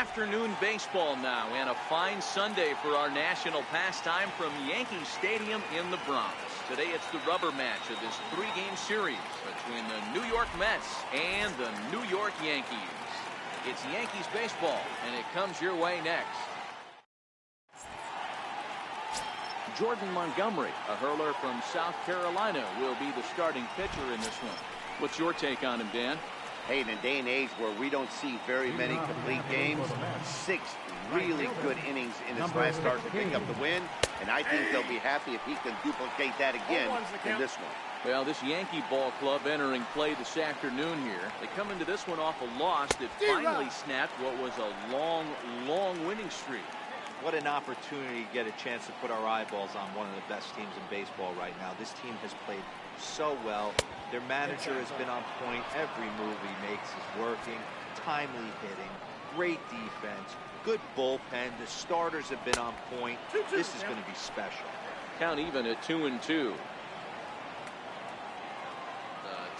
afternoon baseball now, and a fine Sunday for our national pastime from Yankee Stadium in the Bronx. Today it's the rubber match of this three-game series between the New York Mets and the New York Yankees. It's Yankees baseball, and it comes your way next. Jordan Montgomery, a hurler from South Carolina, will be the starting pitcher in this one. What's your take on him, Dan? Hey, in a day and age where we don't see very many complete games, 6 really good innings in his last start to pick up the win, and I think they'll be happy if he can duplicate that again in this one. Well, this Yankee ball club entering play this afternoon here. They come into this one off a loss that finally snapped what was a long winning streak. What an opportunity to get a chance to put our eyeballs on one of the best teams in baseball right now. This team has played so well. Their manager has been on point. Every move he makes is working. Timely hitting, great defense, good bullpen. The starters have been on point. This is going to be special. Count even at 2-2.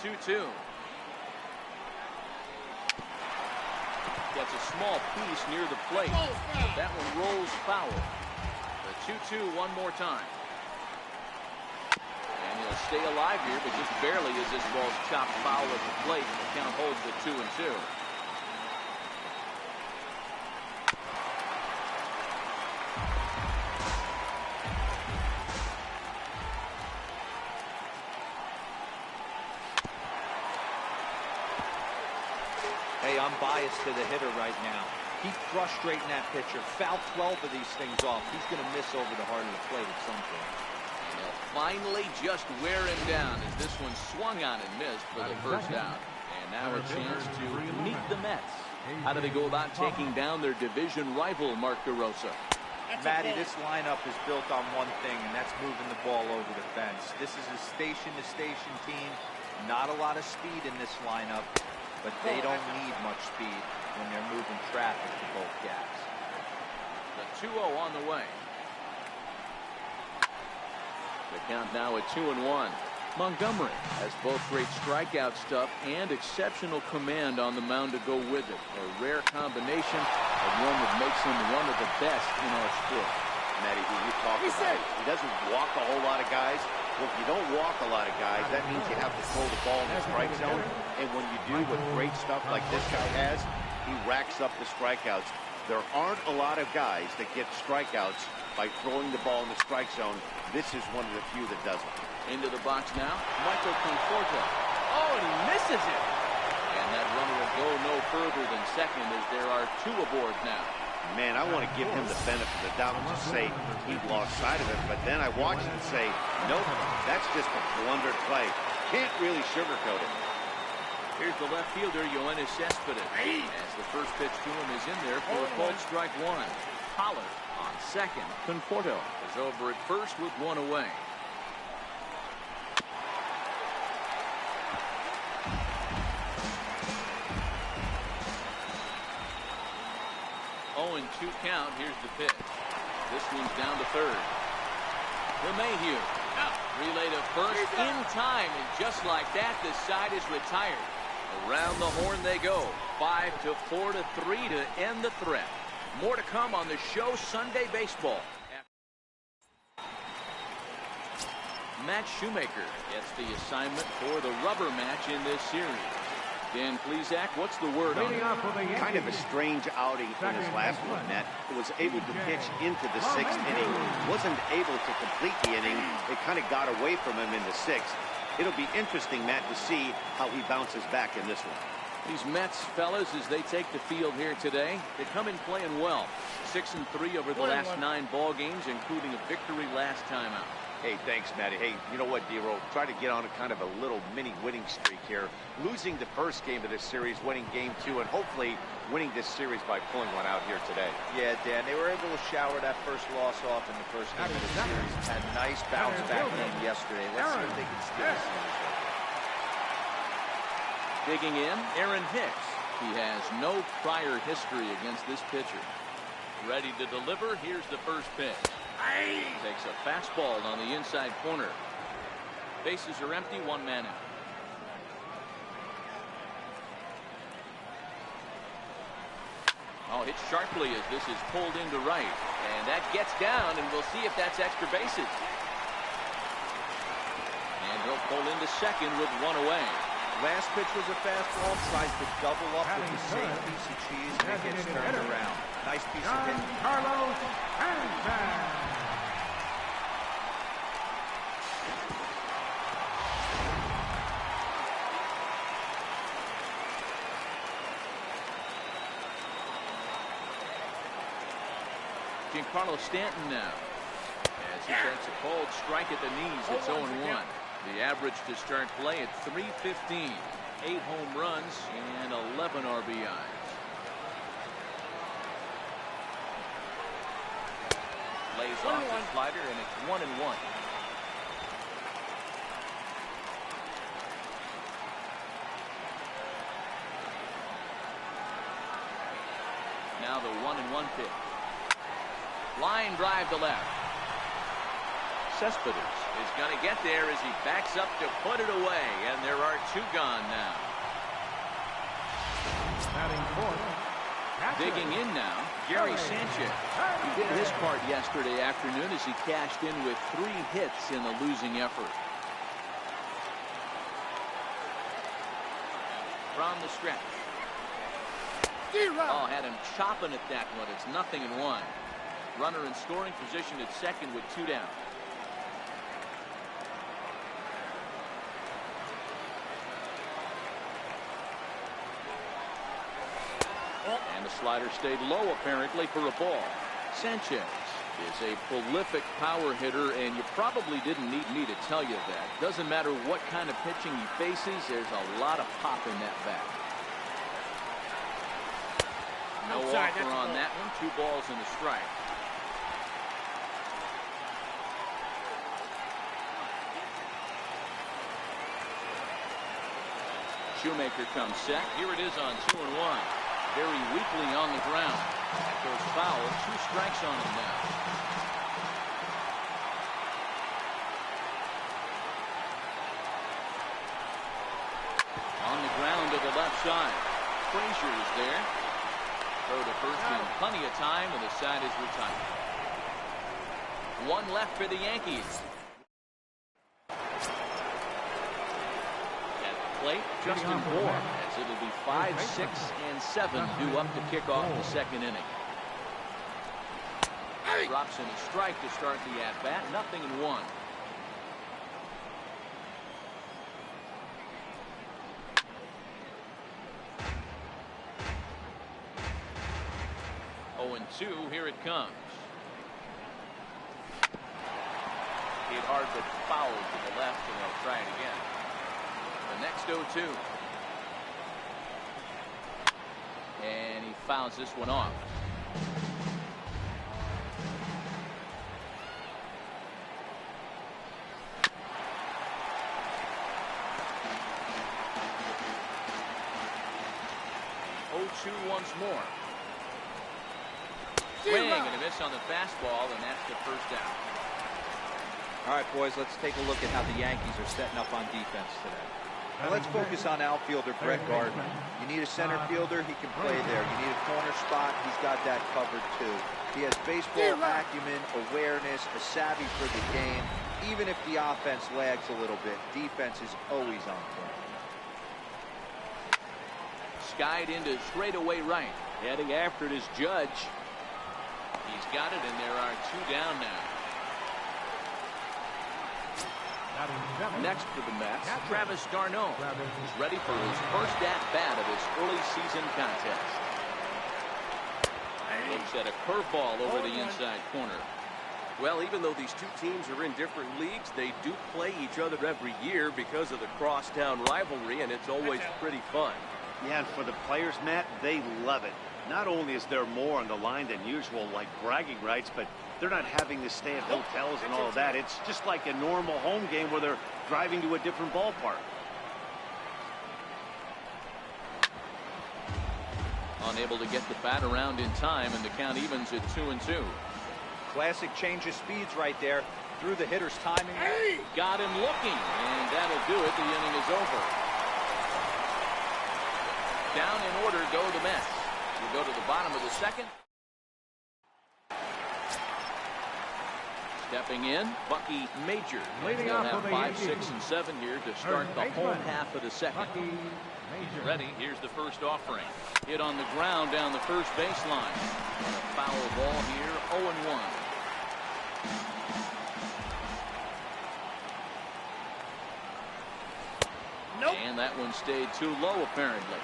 2-2. Gets a small piece near the plate. That one rolls foul. The 2-2 one more time. And he'll stay alive here, but just barely as this ball's chopped foul at the plate. The count holds at 2-2. Hey, I'm biased to the hitter right now. Keep frustrating that pitcher. Foul 12 of these things off. He's going to miss over the heart of the plate at some point. They'll finally just wear him down as this one swung on and missed for the first out. And now a chance to meet the Mets. How do they go about taking down their division rival, Mark DeRosa? Matty, this lineup is built on one thing, and that's moving the ball over the fence. This is a station-to-station team. Not a lot of speed in this lineup, but they don't need much speed when they're moving traffic to both gaps. The 2-0 on the way. The count now at 2-1. Montgomery has both great strikeout stuff and exceptional command on the mound to go with it. A rare combination, and one that makes him one of the best in our sport. Matty, who you talked about, he doesn't walk a whole lot of guys. Well, if you don't walk a lot of guys, that means you have to throw the ball in the strike zone. And when you do with great stuff like this guy has, he racks up the strikeouts. There aren't a lot of guys that get strikeouts by throwing the ball in the strike zone. This is one of the few that does it. Into the box now, Michael Conforto. Oh, and he misses it. And that runner will go no further than second as there are 2 aboard now. Man, I want to give him the benefit of the doubt and just say he lost sight of it. But then I watch it and say, nope, that's just a blundered play. Can't really sugarcoat it. Here's the left fielder, Yoenis Cespedes. As the first pitch to him is in there for a called strike 1. Pollard on second. Conforto is over at first with 1 away. Oh, and 2 count. Here's the pitch. This one's down to third. LeMahieu. Relay to first in time, and just like that, the side is retired. Around the horn they go. 5-4 to 3 to end the threat. More to come on the show Sunday Baseball. Matt Shoemaker gets the assignment for the rubber match in this series. Dan Plesac, what's the word on it? Kind of a strange outing in his last one, Matt. He was able to pitch into the 6th inning. Wasn't able to complete the inning. It kind of got away from him in the 6th. It'll be interesting, Matt, to see how he bounces back in this one. These Mets, fellas, as they take the field here today, they come in playing well. 6-3 over the last 9 ball games, including a victory last time out. Hey, thanks, Matty. Hey, you know what, D-Roll? Try to get on a kind of a little mini winning streak here. Losing the first game of this series, winning game 2, and hopefully winning this series by pulling one out here today. Yeah, Dan, they were able to shower that first loss off in the first game of the series. Had a nice bounce back game yesterday. Let's see if they can steal the series. Digging in, Aaron Hicks. He has no prior history against this pitcher. Ready to deliver. Here's the first pitch. Takes a fastball on the inside corner. Bases are empty, 1 man out. Oh, now hit sharply as this is pulled into right. And that gets down, and we'll see if that's extra bases. And he'll pull into second with one away. Last pitch was a fastball. Tries to double up with the same piece of cheese, and it gets turned around. Nice piece of hitting. Carlos Hanfman. Giancarlo Stanton now. As he takes a cold strike at the knees, it's 0-1. The average to start play at .315. 8 home runs and 11 RBIs. Lays off the slider, and it's 1-1. Now the 1-1 pitch. Line drive to left. Cespedes is going to get there as he backs up to put it away, and there are 2 gone now. Digging in now, Gary Sanchez. He did his part yesterday afternoon as he cashed in with 3 hits in the losing effort. From the stretch. Oh, had him chopping at that one. It's 0-1. Runner in scoring position at second with 2 down. And the slider stayed low apparently for a ball. Sanchez is a prolific power hitter, and you probably didn't need me to tell you that. Doesn't matter what kind of pitching he faces, there's a lot of pop in that bat. No offer on that one. 2 balls and a strike. Shoemaker comes set. Here it is on 2-1. Very weakly on the ground. That goes foul. 2 strikes on him now. On the ground to the left side. Frazier is there. Throw to first in plenty of time, and the side is retired. 1 left for the Yankees. At the plate, Justin Bour, as it'll be 5, 6, and 7 due up to kick off the second inning. Drops in a strike to start the at-bat. 0-1. And 2, here it comes. Hit hard but foul to the left, and they'll try it again. The next 0-2. And he fouls this one off. Once more. Swing and a miss on the fastball, and that's the first down. All right, boys, let's take a look at how the Yankees are setting up on defense today. Now let's focus on outfielder Brett Gardner. You need a center fielder, he can play there. You need a corner spot, he's got that covered too. He has baseball acumen, awareness, a savvy for the game. Even if the offense lags a little bit, defense is always on point. Skied into straightaway right. Heading after it is Judge. He's got it, and there are 2 down now. Next for the Mets, Travis d'Arnaud is ready for his first at-bat of his early season contest. Looks at a curveball over the inside corner. Well, even though these 2 teams are in different leagues, they do play each other every year because of the crosstown rivalry, and it's always pretty fun. Yeah, and for the players, Matt, they love it. Not only is there more on the line than usual, like bragging rights, but they're not having to stay at hotels and all of that. It's just like a normal home game where they're driving to a different ballpark. Unable to get the bat around in time, and the count evens at 2-2. Classic change of speeds right there. Through the hitter's timing. Got him looking, and that'll do it. The inning is over. Down in order go the Mets. We go to the bottom of the second. Stepping in, Bucky Major. They'll have 5, 6, and 7 here to start the home half of the second. He's ready. Here's the first offering. Hit on the ground down the first baseline. And a foul ball here, 0-1. Nope. And that one stayed too low, apparently.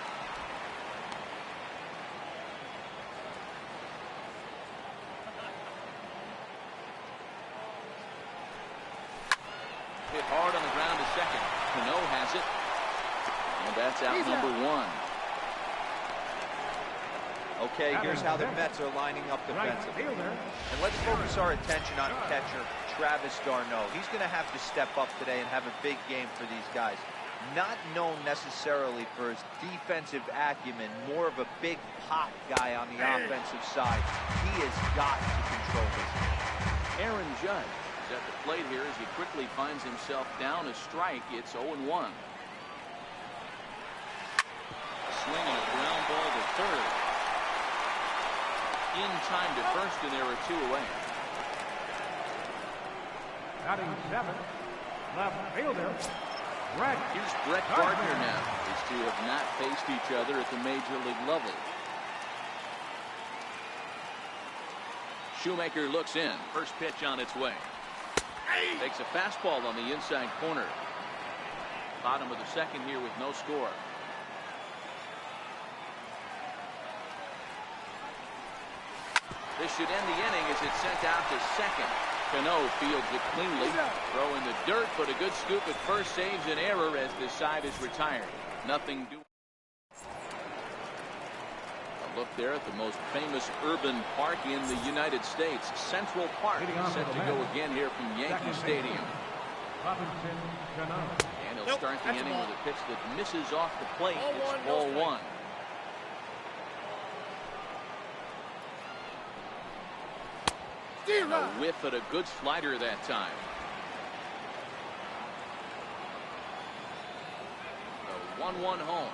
Hit hard on the ground to second. Cano has it. And that's out number 1. Okay, here's how the Mets are lining up defensively. And let's focus our attention on catcher Travis d'Arnaud. He's going to have to step up today and have a big game for these guys. Not known necessarily for his defensive acumen, more of a big pop guy on the offensive side. He has got to control this. Aaron Judge is at the plate here as he quickly finds himself down a strike. It's 0-1. A swing and a ground ball to third. In time to first, and there are 2 away. Batting 7, left fielder. Here's Brett Gardner now. These two have not faced each other at the major league level. Shoemaker looks in. First pitch on its way. Takes a fastball on the inside corner. Bottom of the second here with no score. This should end the inning as it's sent out to second. Cano fields it cleanly. Throw in the dirt, but a good scoop at first saves an error as this side is retired. Nothing doing. A look there at the most famous urban park in the United States, Central Park, set to go again here from Yankee Stadium. And he'll start the inning with a pitch that misses off the plate. It's ball 1. And a whiff at a good slider that time. The 1-1 home.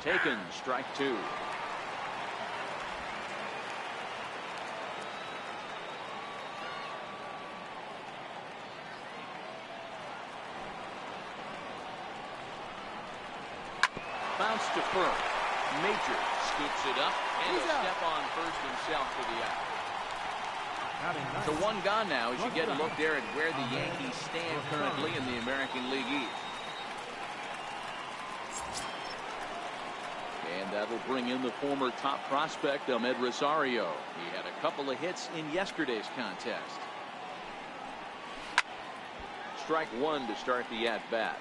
Taken, strike 2. Bounce to first. Major scoops it up and a step on first himself for the out. So 1 gone now as you get a look there at where the Yankees stand currently in the American League East. And that'll bring in the former top prospect Ahmed Rosario. He had a couple of hits in yesterday's contest. Strike 1 to start the at-bat.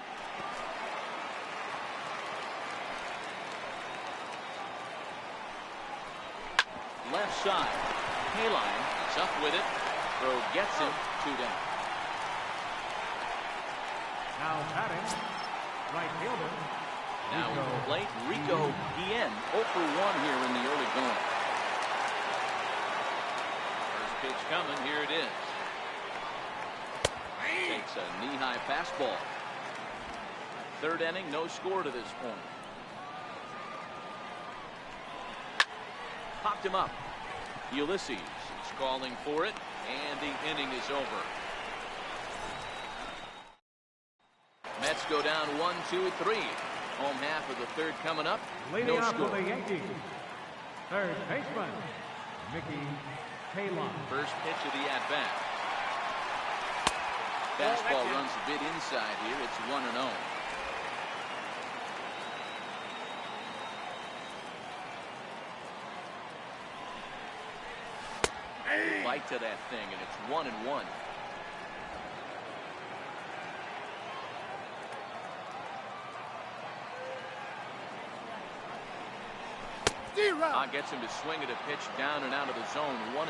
Left side. Hayline is up with it. Throw gets him. 2 down. Now batting, right fielder. Now at the plate, Rico Guillen, 0 for 1 here in the early going. First pitch coming. Here it is. Takes a knee-high fastball. Third inning, no score to this point. Popped him up. Ulysses is calling for it, and the inning is over. Mets go down 1-2-3. Home half of the third coming up. No score. For the Yankees, third baseman, Mickey Hayline. First pitch of the at-bat. Fastball runs a bit inside here. It's 1-0. Bite to that thing, and it's 1-1. Gets him to swing at a pitch down and out of the zone. 1-2.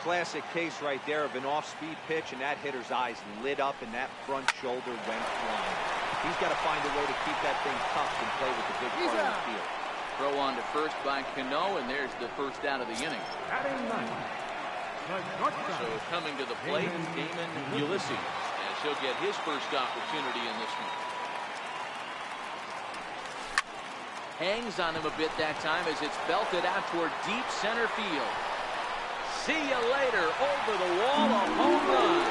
Classic case right there of an off-speed pitch, and that hitter's eyes lit up, and that front shoulder went flying. He's got to find a way to keep that thing cuffed and play with the big part of the field. Throw on to first by Cano, and there's the first out of the inning. So coming to the plate, Damon Ulysses, as he'll get his first opportunity in this one. Hangs on him a bit that time as it's belted out toward deep center field. See you later. Over the wall, a home run.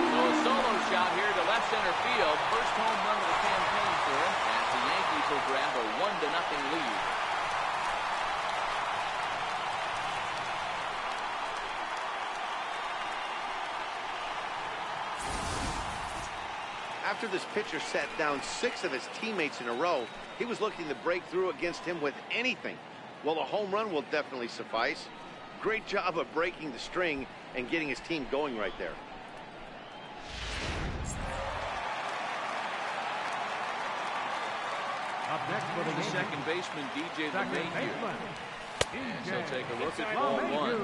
So a solo shot here to left center field. First home run of the campaign for him as the Yankees will grab a 1-0 lead. After this pitcher sat down 6 of his teammates in a row, he was looking to break through against him with anything. Well, a home run will definitely suffice. Great job of breaking the string and getting his team going right there. Up next for The second baseman, DJ LeMahieu. And he'll take a look at ball one. It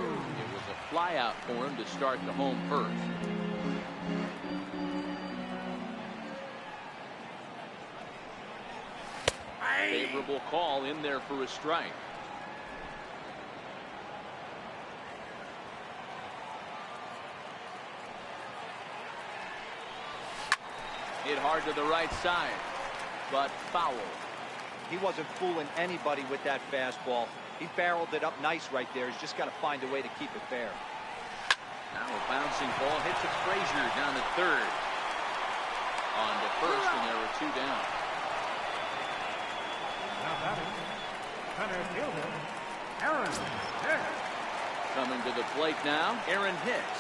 was a fly out for him to start the home first. Favorable call in there for a strike. Hit hard to the right side, but foul. He wasn't fooling anybody with that fastball. He barreled it up nice right there. He's just got to find a way to keep it fair. Now a bouncing ball hits it Frazier down to third. On to first, and there were 2 down. Now batting, center fielder, Aaron Hicks. Coming to the plate now, Aaron Hicks.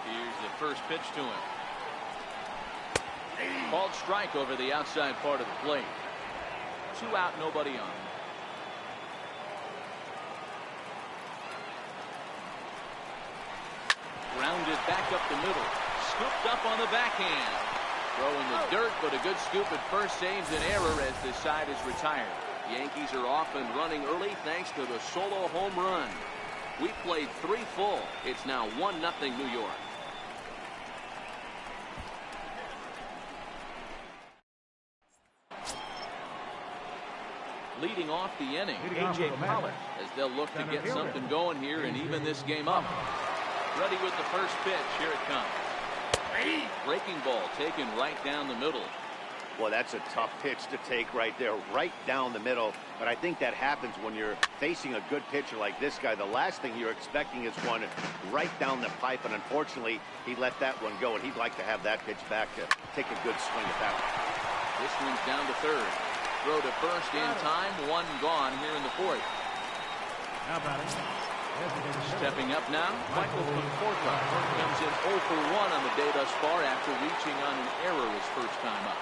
Here's the first pitch to him. Called strike over the outside part of the plate. 2 out, nobody on. Grounded back up the middle. Scooped up on the backhand. Throwing the dirt, but a good scoop at first saves an error as the side is retired. Yankees are off and running early thanks to the solo home run. We played 3 full. It's now 1-0 New York. Leading off the inning, A.J. Pollock, as they'll look to get something going here and even this game up. Ready with the first pitch. Here it comes. Breaking ball taken right down the middle. Well, that's a tough pitch to take right there, right down the middle. But I think that happens when you're facing a good pitcher like this guy. The last thing you're expecting is one right down the pipe, and unfortunately, he let that one go, and he'd like to have that pitch back to take a good swing at that one. This one's down to third. Throw to first in time. 1 gone here in the fourth. Now batting, stepping up now, Michael Conforto comes in 0 for 1 on the day thus far after reaching on an error his first time up.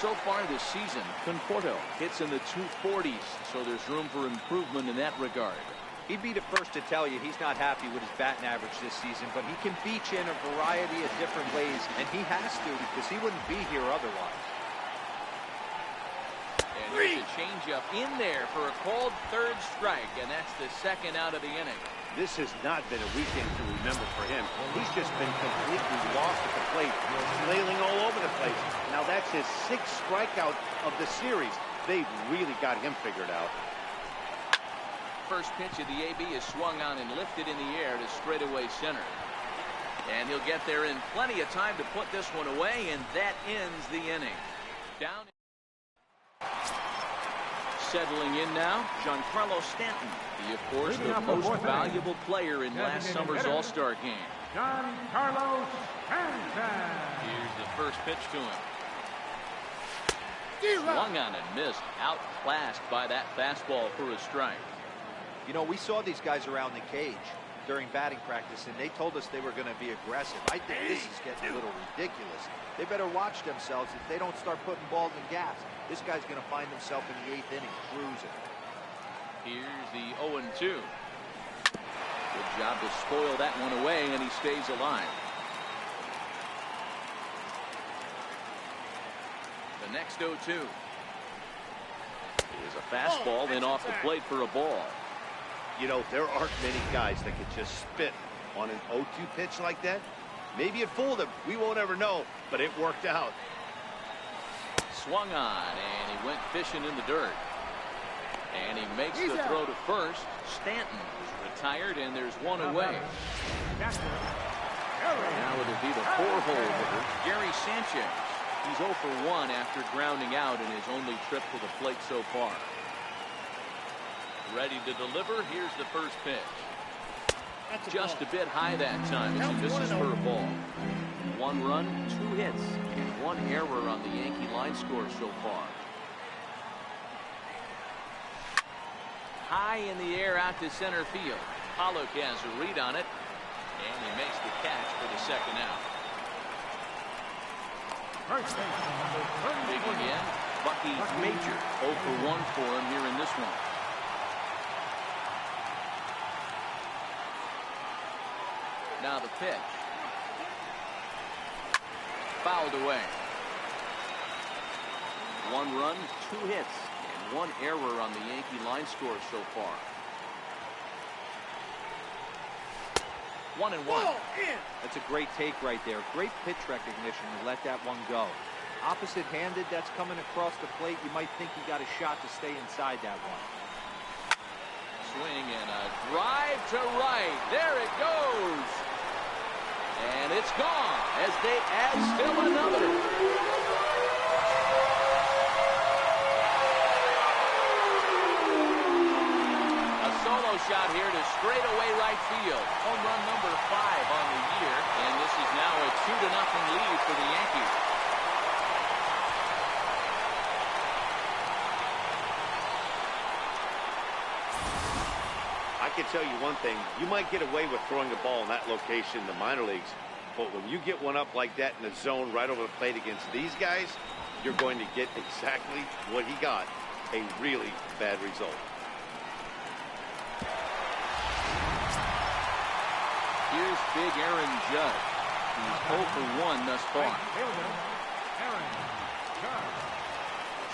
So far this season, Conforto hits in the 240s, so there's room for improvement in that regard. He'd be the first to tell you he's not happy with his batting average this season, but he can beat you in a variety of different ways, and he has to because he wouldn't be here otherwise. And there's a changeup in there for a called third strike, and that's the second out of the inning. This has not been a weekend to remember for him. He's just been completely lost at the plate, flailing all over the place. Now that's his 6th strikeout of the series. They've really got him figured out. First pitch of the AB is swung on and lifted in the air to straightaway center. And he'll get there in plenty of time to put this one away, and that ends the inning. Down. Settling in now, Giancarlo Stanton. He, of course, the most valuable player in last summer's All-Star game. Giancarlo Stanton. Here's the first pitch to him. Swung on and missed. Outclassed by that fastball for a strike. You know, we saw these guys around the cage during batting practice, and they told us they were going to be aggressive. I think this is getting a little ridiculous. They better watch themselves if they don't start putting balls in gas. This guy's going to find himself in the 8th inning cruising. Here's the 0-2. Good job to spoil that one away, and he stays alive. The next 0-2 is a fastball, then off the plate for a ball. You know, there aren't many guys that could just spit on an 0-2 pitch like that. Maybe it fooled him. We won't ever know, but it worked out. Swung on, and he went fishing in the dirt. And he makes the throw to first. Stanton is retired, and there's one away. Now it'll be the 4-hole hitter, Gary Sanchez. He's 0 for 1 after grounding out in his only trip to the plate so far. Ready to deliver. Here's the first pitch. Just a bit high that time as he misses for a ball. 1 run, 2 hits, and 1 error on the Yankee line score so far. High in the air out to center field. Pollock has a read on it, and he makes the catch for the second out. Digging in, Bucky Major. 0 for 1 for him here in this one. Now the pitch. Fouled away. 1 run, 2 hits, and 1 error on the Yankee line score so far. 1-1. That's a great take right there. Great pitch recognition to let that one go. Opposite-handed, that's coming across the plate. You might think he got a shot to stay inside that one. Swing and a drive to right. There it goes. And it's gone as they add still another. A solo shot here to straightaway right field. Home run number 5 on the year. And this is now a 2-0 lead for the Yankees. I can tell you one thing, you might get away with throwing a ball in that location in the minor leagues, but when you get one up like that in the zone right over the plate against these guys, you're going to get exactly what he got, a really bad result. Here's big Aaron Judge. He's 0 for 1 thus far.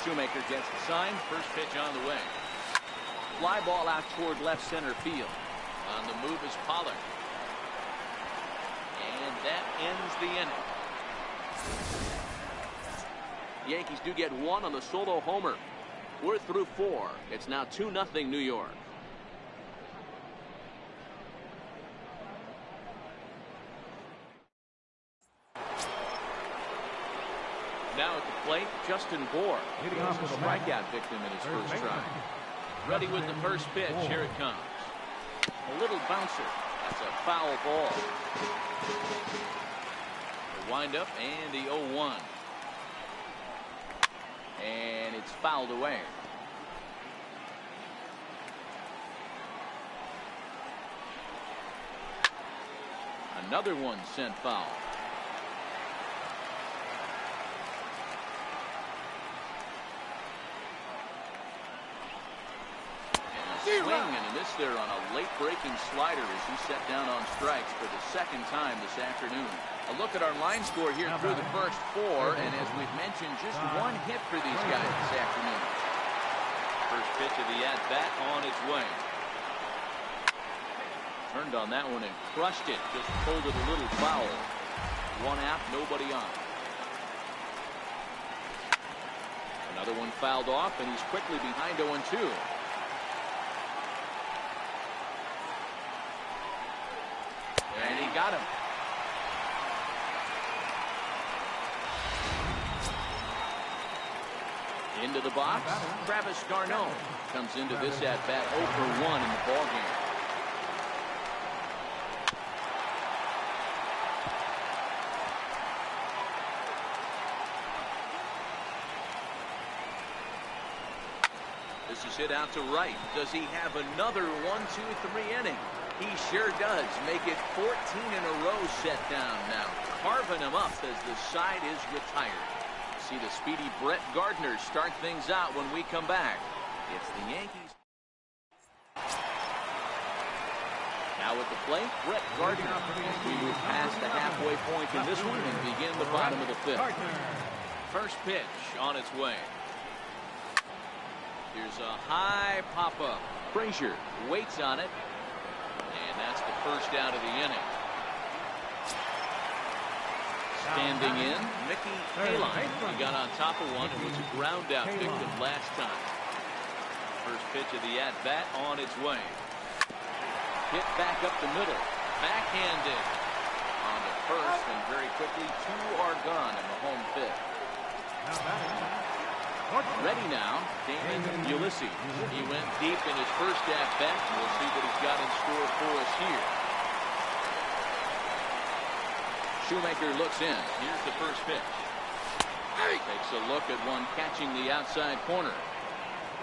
Shoemaker gets the sign. First pitch on the way. Fly ball out toward left center field. On the move is Pollock. And that ends the inning. Yankees do get 1 on the solo homer. We're through 4. It's now 2-0 New York. Now at the plate, Justin Bour. He was a strikeout victim in his first try. Ready with the first pitch. Here it comes. A little bouncer. That's a foul ball. The windup and the 0-1. And it's fouled away. Another one sent foul. Swing and a miss there on a late-breaking slider as he set down on strikes for the second time this afternoon. A look at our line score here through the first 4, and as we've mentioned, just 1 hit for these guys this afternoon. First pitch of the at-bat on its way. Turned on that one and crushed it. Just pulled it a little foul. 1 out, nobody on. Another one fouled off, and he's quickly behind 0-2. And he got him. Into the box, Travis Garneau comes into this at-bat 0 for 1 in the ballgame. This is hit out to right. Does he have another 1-2-3 inning? He sure does. Make it 14 in a row set down now. Carving him up as the side is retired. See the speedy Brett Gardner start things out when we come back. It's the Yankees. Now at the plate, Brett Gardner. We move past the halfway point in this one and begin the bottom of the 5th. First pitch on its way. Here's a high pop-up. Frazier waits on it. And that's the first out of the inning. Standing in, Mickey Kaline. He got on top of one and was a ground out victim last time. First pitch of the at-bat on its way. Hit back up the middle. Backhanded. On the first, and very quickly, 2 are gone in the home fifth. Ready now, Damon Ulysses. He went deep in his first at-bat. We'll see what he's got in store for us here. Shoemaker looks in. Here's the first pitch. Takes a look at one catching the outside corner.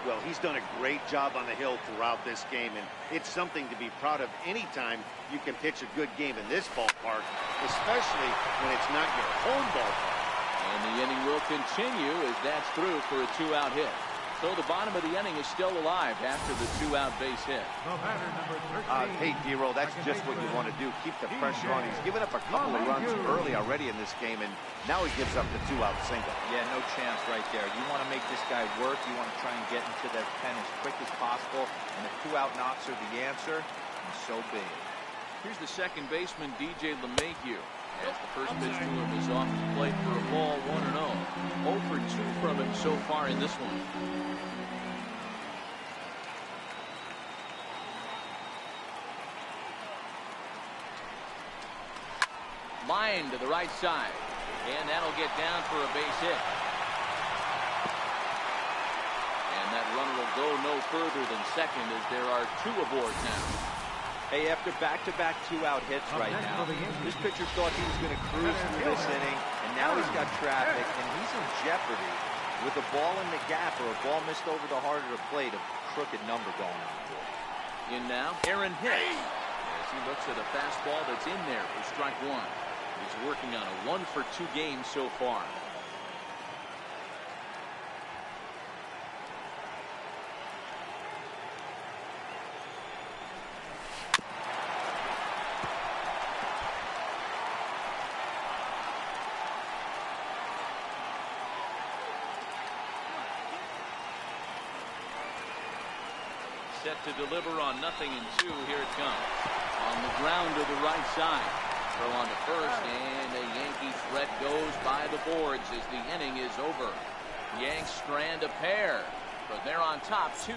Well, he's done a great job on the hill throughout this game, and it's something to be proud of anytime you can pitch a good game in this ballpark, especially when it's not your home ballpark. And the inning will continue as that's through for a 2-out hit. So the bottom of the inning is still alive after the 2-out base hit. Hey, Dero, that's just what you want to do. Keep the pressure on. He's given up a couple of runs early already in this game, and now he gives up the 2-out single. Yeah, no chance right there. You want to make this guy work. You want to try and get into that pen as quick as possible, and if 2-out knocks are the answer, and so be it. Here's the second baseman, DJ LeMahieu. As the first pitch to him is off the plate for a ball, 1-0. 0 for 2 from him so far in this one. Line to the right side, and that'll get down for a base hit. And that runner will go no further than second as there are 2 aboard now. Hey, after back-to-back 2-out hits right now, this pitcher thought he was going to cruise through this inning, and now he's got traffic, and he's in jeopardy with a ball in the gap or a ball missed over the heart of the plate, a crooked number going on. In now, Aaron Hicks, as he looks at a fastball that's in there for strike 1. He's working on a 1 for 2 game so far. Set to deliver on 0-2. Here it comes. On the ground to the right side. Throw on to first, and a Yankee threat goes by the boards as the inning is over. Yanks strand a pair, but they're on top 2-0.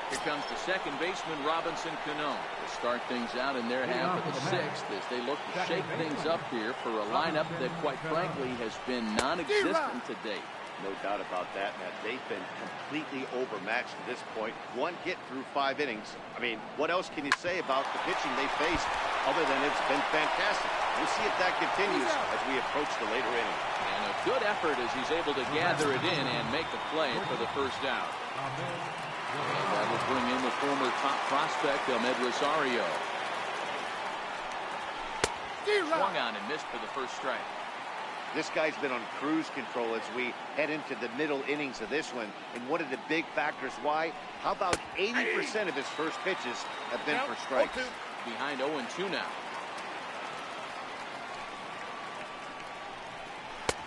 Here comes the second baseman, Robinson Cano, to start things out in their half of the 6th as they look to shake things up here for a lineup that, quite frankly, has been non-existent to date. No doubt about that, Matt. They've been completely overmatched to this point. 1 hit through 5 innings. I mean, what else can you say about the pitching they faced other than it's been fantastic? We'll see if that continues as we approach the later innings. And a good effort as he's able to gather it in and make the play for the first out. And that will bring in the former top prospect, Ahmed Rosario. Swung on and missed for the first strike. This guy's been on cruise control as we head into the middle innings of this one. And one of the big factors why, how about 80% of his first pitches have been for strikes? Behind 0-2 now.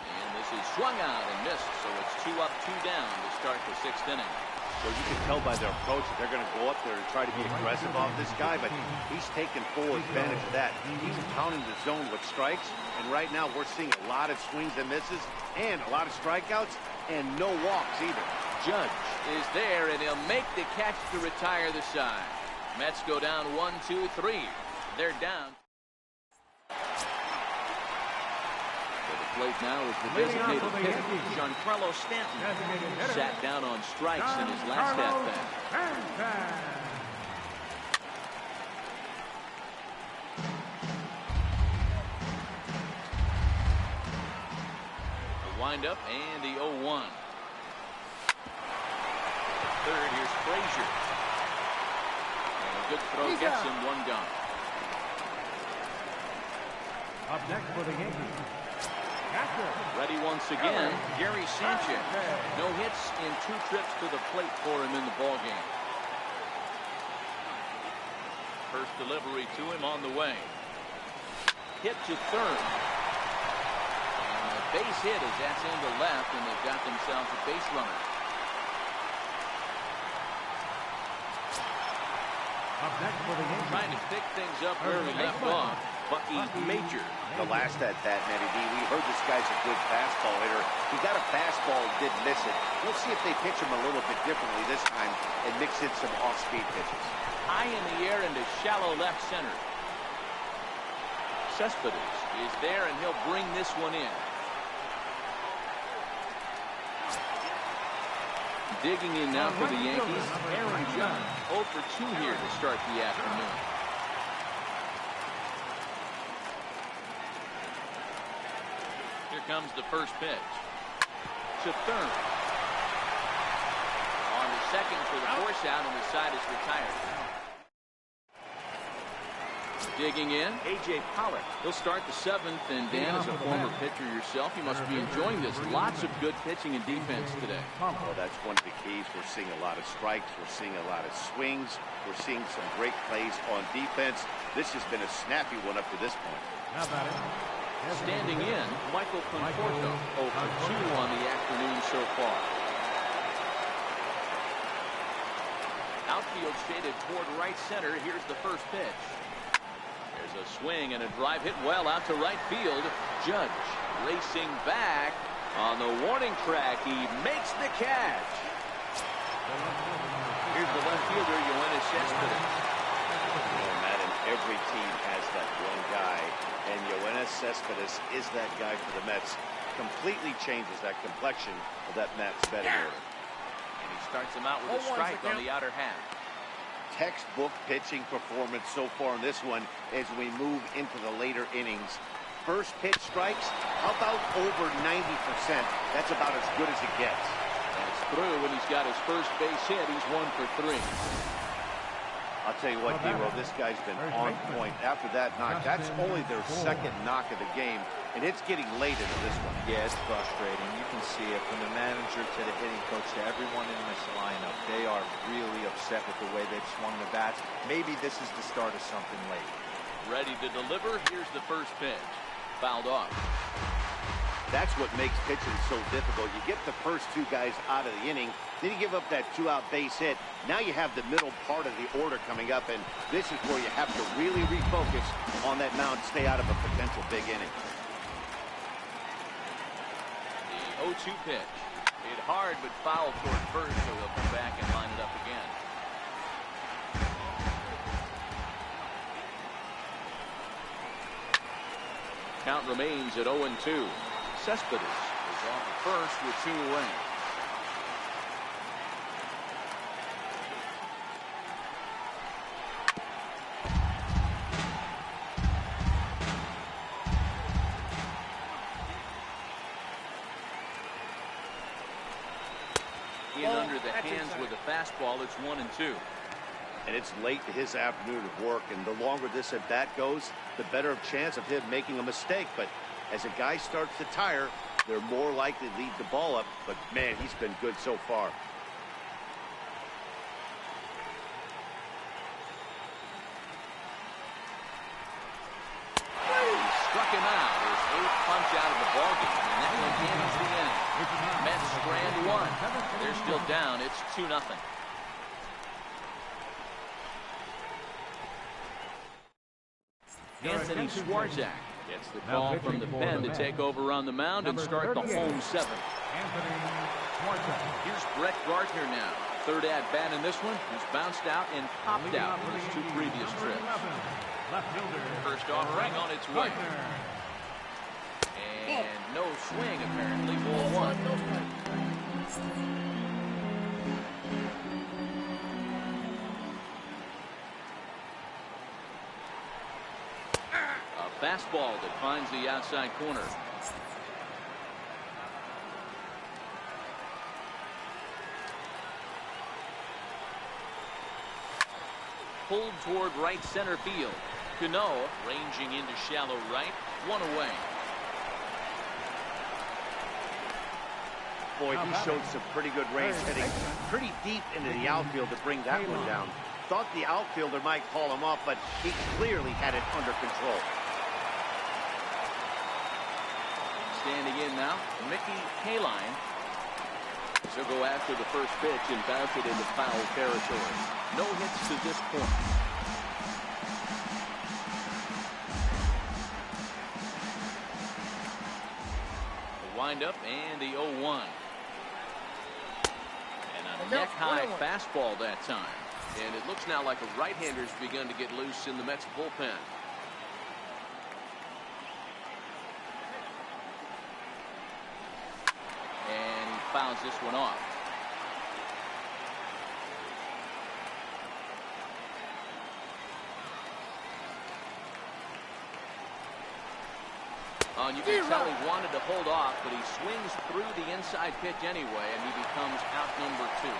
And this is swung out and missed, so it's 2 up, 2 down to start the 6th inning. So you can tell by their approach that they're going to go up there and try to be aggressive off this guy, but he's taking full advantage of that. He's pounding the zone with strikes, and right now we're seeing a lot of swings and misses and a lot of strikeouts and no walks either. Judge is there, and he'll make the catch to retire the side. Mets go down 1-2-3. They're down. Plate now is the designated hitter, Giancarlo Stanton, sat down on strikes in his last at-bat. The windup and the 0-1. Third, here's Frazier. And a good throw gets him 1 gone. Up next for the Yankees. Ready once again, Gary Sanchez. No hits in 2 trips to the plate for him in the ballgame. First delivery to him on the way. Hit to third. And a base hit as that's into left, and they've got themselves a base runner. Up next for the Yankees. Trying to pick things up where we left off. Bucky Major. The last at bat, Matty B, we heard this guy's a good fastball hitter. He got a fastball and did miss it. We'll see if they pitch him a little bit differently this time and mix in some off-speed pitches. High in the air into shallow left center. Cespedes is there, and he'll bring this one in. Digging in now for the Yankees, Aaron Judge. 0 for 2 here to start the afternoon. Here comes the first pitch. To third. On to second for the force out, and the side is retired. Digging in, A.J. Pollock. He'll start the 7th, and Dan, as a former pitcher yourself, you must be enjoying this. Lots of good pitching and defense today. Well, that's one of the keys. We're seeing a lot of strikes. We're seeing a lot of swings. We're seeing some great plays on defense. This has been a snappy one up to this point. How about it? Standing in, Michael Conforto. 0 for 2 on the afternoon so far. Outfield shaded toward right center. Here's the first pitch. There's a swing and a drive hit well out to right field. Judge racing back on the warning track. He makes the catch. Here's the left fielder, Yoenis Cespedes. Madden, every team has that one guy, and Yoenis Cespedes is that guy for the Mets. Completely changes that complexion of that Mets betting order. And he starts him out with a strike on the outer half. Textbook pitching performance so far in this one as we move into the later innings. First pitch strikes, how about over 90%? That's about as good as it gets. That's through, and he's got his first base hit. He's 1 for 3. I'll tell you what, D-Row, this guy's been on point. After that knock, that's only their second knock of the game, and it's getting late into this one. Yeah, it's frustrating. You can see it from the manager to the hitting coach to everyone in this lineup. They are really upset with the way they've swung the bats. Maybe this is the start of something late. Ready to deliver. Here's the first pitch. Fouled off. That's what makes pitching so difficult. You get the first 2 guys out of the inning, then you give up that 2-out base hit. Now you have the middle part of the order coming up, and this is where you have to really refocus on that mound, stay out of a potential big inning. The 0-2 pitch. Hit hard, but foul toward first, so he'll come back and line it up again. Count remains at 0-2. Cespedes is off at first with 2 away. In under the hands with a fastball. It's 1-2. And it's late to his afternoon of work, and the longer this at bat goes, the better of chance of him making a mistake. But as a guy starts to tire, they're more likely to leave the ball up. But man, he's been good so far. He struck him out. His 8th punch out of the ballgame, and that one ends the inning. Mets strand 1. They're still down. It's 2-0. Anthony Swarzak gets the call from the pen to take over on the mound and start the home 7th. Here's Brett Gardner now. 3rd at bat in this one. He's bounced out and popped out in his 2 previous trips. First offering on its way. And no swing, apparently. 4-1. A fastball that finds the outside corner. Pulled toward right center field. Cano ranging into shallow right. 1 away. Boy, he showed some pretty good range, hitting pretty deep into the outfield to bring that one down. Thought the outfielder might call him off, but he clearly had it under control. Standing in now, Mickey Kaline. He'll go after the first pitch and bounce it into foul territory. No hits to this point. windup and the 0-1. And a neck-high fastball that time. And it looks now like a right-hander's begun to get loose in the Mets bullpen. And he fouls this one off. You can tell he wanted to hold off, but he swings through the inside pitch anyway, and he becomes out number 2.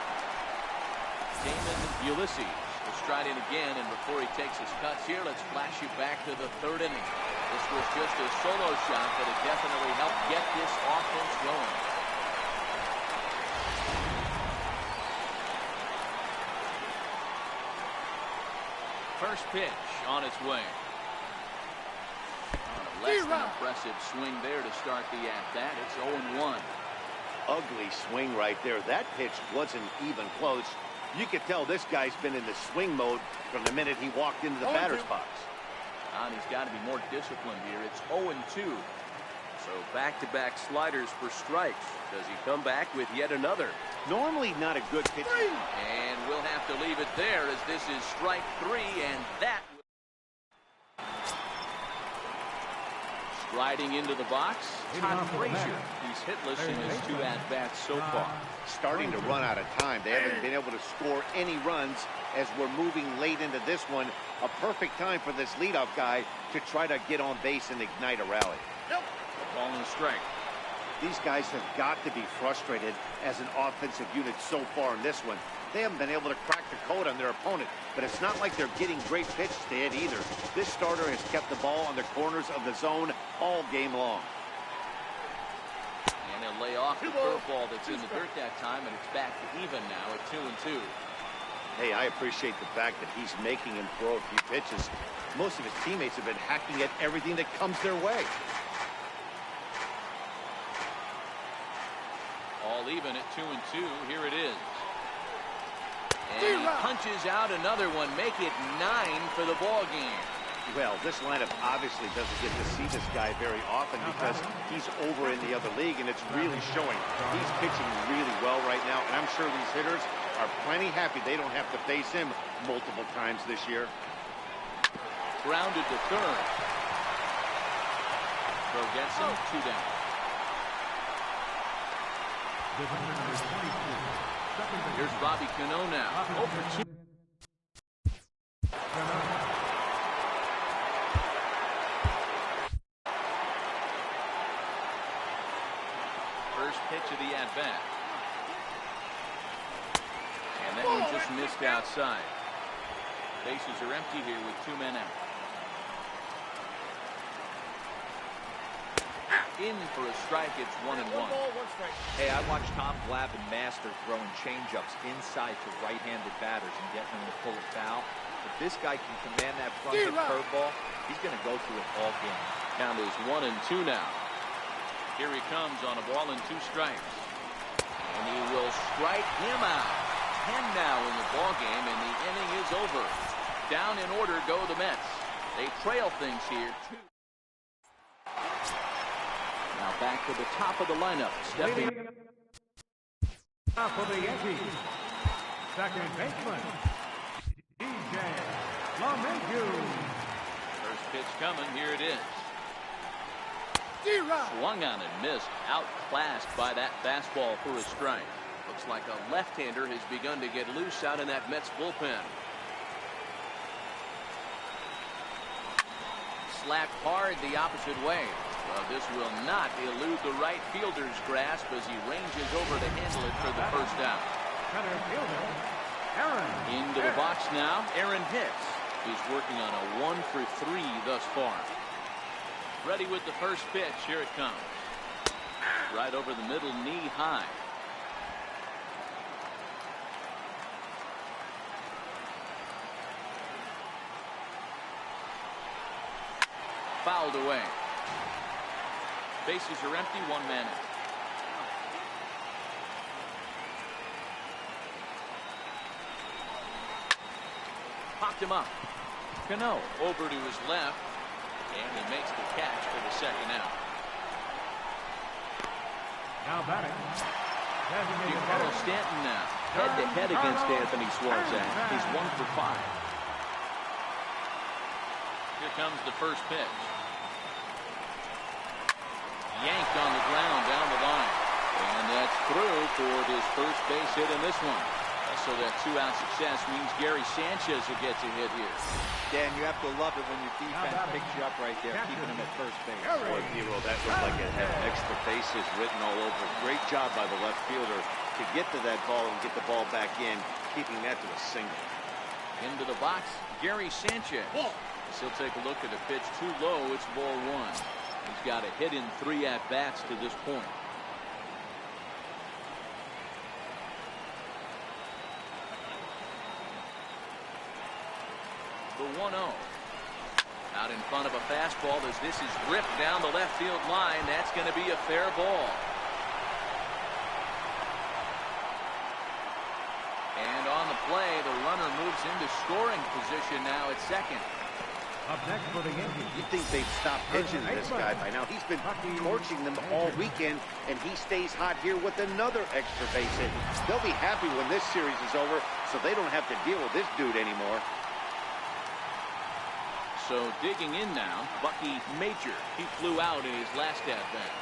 Damon Ulysses will stride in again, and before he takes his cuts here, let's flash you back to the 3rd inning. This was just a solo shot, but it definitely helped get this offense going. First pitch on its way. Less than impressive swing there to start the at-bat. It's 0-1. Ugly swing right there. That pitch wasn't even close. You could tell this guy's been in the swing mode from the minute he walked into the batter's box. And he's got to be more disciplined here. It's 0-2. So back-to-back sliders for strikes. Does he come back with yet another? Normally not a good pitch. And we'll have to leave it there as this is strike 3, and that Riding into the box, Todd Frazier. He's hitless in his 2 at-bats so far. Starting to run out of time. They haven't been able to score any runs as we're moving late into this one. A perfect time for this leadoff guy to try to get on base and ignite a rally. Ball and a strike. These guys have got to be frustrated as an offensive unit so far in this one. They haven't been able to crack the code on their opponent, but it's not like they're getting great pitches to hit either. This starter has kept the ball on the corners of the zone all game long. And he'll lay off the curveball that's in the dirt that time, and it's back to even now at 2-2. Hey, I appreciate the fact that he's making him throw a few pitches. Most of his teammates have been hacking at everything that comes their way. All even at 2-2. Here it is. And he punches out another one. Make it 9 for the ball game. Well, this lineup obviously doesn't get to see this guy very often because he's over in the other league, and it's really showing. He's pitching really well right now, and I'm sure these hitters are plenty happy they don't have to face him multiple times this year. Grounded to third. Throw gets him 2 down. Here's Bobby Cano now. Over 2. First pitch of the at-bat. And that one just missed outside. Bases are empty here with 2 men out. In for a strike, it's 1-1. Hey, I watched Tom Glavine master throwing changeups inside to right-handed batters and getting them to pull a foul. If this guy can command that front hit curveball, he's going to go through it all game. Count is 1-2 now. Here he comes on a ball and 2 strikes. And he will strike him out. 10 now in the ball game, and the inning is over. Down in order go the Mets. They trail things here. Now back to the top of the lineup. Stepping top of the Yankees, second baseman, DJ LeMahieu. First pitch coming. Here it is. Swung on and missed. Outclassed by that fastball for a strike. Looks like a left-hander has begun to get loose out in that Mets bullpen. Slapped hard the opposite way. Well, this will not elude the right fielder's grasp as he ranges over to handle it for the first out. Center fielder, Aaron. Into the box now, Aaron hits. He's working on a 1-for-3 thus far. Ready with the first pitch. Here it comes. Right over the middle, knee high. Fouled away. Bases are empty, 1 man out. Popped him up. Cano over to his left, and he makes the catch for the second out. Now batting. Designated Carlos hitter. Stanton now. Head-to-head against Anthony Suarez. He's 1 for 5. Here comes the first pitch. Yanked on the ground down the line. And that's through for his first base hit in this one. So that 2-out success means Gary Sanchez will get to hit here. Dan, you have to love it when your defense picks you up right there, keeping him at first base. Boy, Hero, that looked like it had extra bases written all over. Great job by the left fielder to get to that ball and get the ball back in, keeping that to a single. Into the box, Gary Sanchez. He'll take a look at a pitch too low. It's ball 1. He's got a hit in 3 at-bats to this point. The 1-0. Out in front of a fastball as this is ripped down the left field line. That's going to be a fair ball. And on the play, the runner moves into scoring position now at second. Up next for the Yankees. You'd think they'd stop pitching to this guy by now. He's been torching them all weekend, and he stays hot here with another extra base hit. They'll be happy when this series is over, so they don't have to deal with this dude anymore. So digging in now, Bucky Major. He flew out in his last at-bat.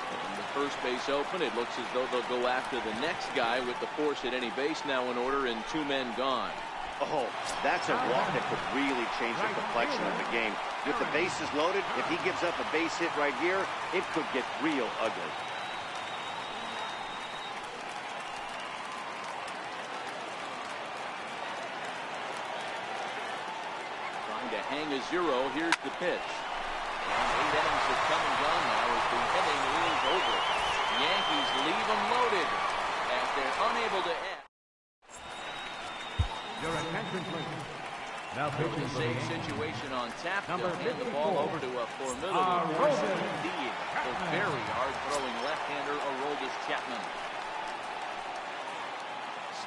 And the first base open. It looks as though they'll go after the next guy with the force at any base now in order and 2 men gone. Oh, that's a walk that could really change the complexion of the game. With the bases loaded, if he gives up a base hit right here, it could get real ugly. To hang a 0. Here's the pitch. And 8 innings have come and gone now as the inning is over. The Yankees leave them loaded as they're unable to end. Your attention, please. Now The pitching for the same Yankees. situation on tap. Number They'll hand the ball 54. over to a formidable force Aroldis indeed. The very hard-throwing left-hander Aroldis Chapman.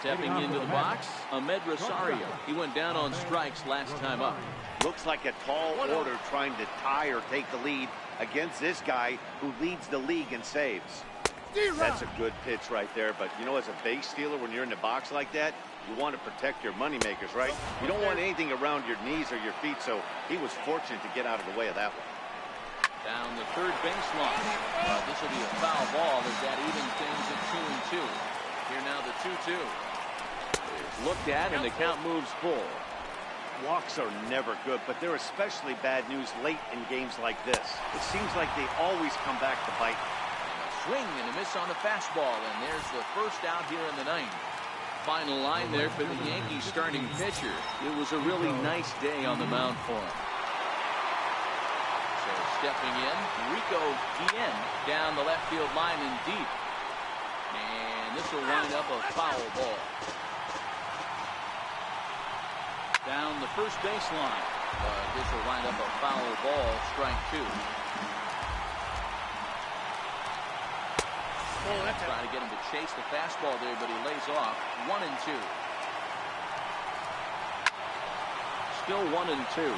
Stepping into the box, Ahmed Rosario. He went down on strikes last time up. Looks like a tall order trying to tie or take the lead against this guy who leads the league in saves. That's a good pitch right there, but you know, as a base stealer, when you're in the box like that, you want to protect your moneymakers, right? You don't want anything around your knees or your feet, so he was fortunate to get out of the way of that one. Down the third baseline. This will be a foul ball as that even things at 2-2. Here now the 2-2. It's looked at and the count moves full. Walks are never good, but they're especially bad news late in games like this. It seems like they always come back to bite. Swing and a miss on the fastball, and there's the first out here in the 9th. Final line there for the Yankees starting pitcher. It was a really nice day on the mound for him. So stepping in, Rico Guillen down the left field line and deep. And this will wind up a foul ball. Down the first baseline. This will wind up a foul ball, strike 2. Trying to get him to chase the fastball there, but he lays off. 1-2. Still 1-2.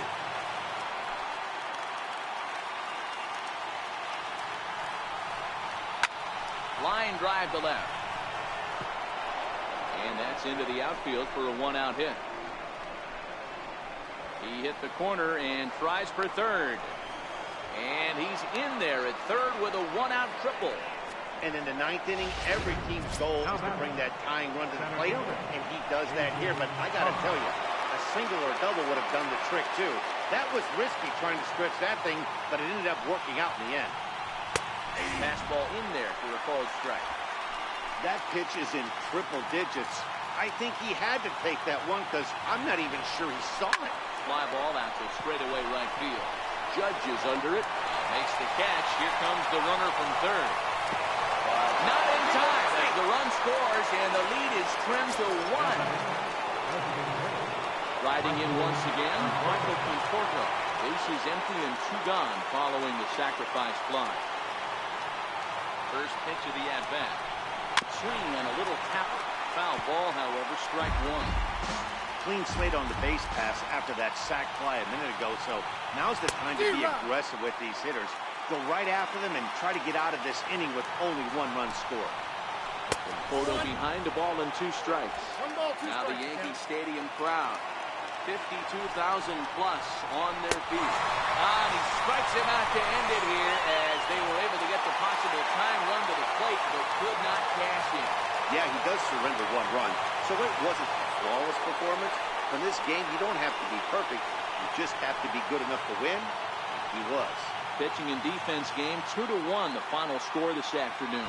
Line drive to left. And that's into the outfield for a 1-out hit. He hit the corner and tries for third. And he's in there at third with a 1-out triple. And in the 9th inning, every team's goal is to bring that tying run to the plate, and he does that here. But I got to tell you, a single or a double would have done the trick, too. That was risky trying to stretch that thing, but it ended up working out in the end. Fastball in there for a called strike. That pitch is in triple digits. I think he had to take that one because I'm not even sure he saw it. Fly ball out to straightaway right field. Judge is under it. Makes the catch. Here comes the runner from third. Not in time as the run scores and the lead is trimmed to 1. Riding in once again, Michael Conforto. Base is empty and 2 gone following the sacrifice fly. First pitch of the at-bat. Swing and a little tapper. Foul ball, however, strike 1. clean slate on the base pass after that sac fly a minute ago, so now's the time to be aggressive with these hitters. Go right after them and try to get out of this inning with only 1 run score. Photo behind the ball and 2 strikes. Now the Yankee Stadium crowd, 52,000 plus on their feet. And he strikes him out to end it here as they were able to get the possible time run to the plate, but could not cash in. Yeah, he does surrender 1 run, so it wasn't a flawless performance. In this game, you don't have to be perfect. You just have to be good enough to win. He was. Pitching and defense game, 2-1, the final score this afternoon.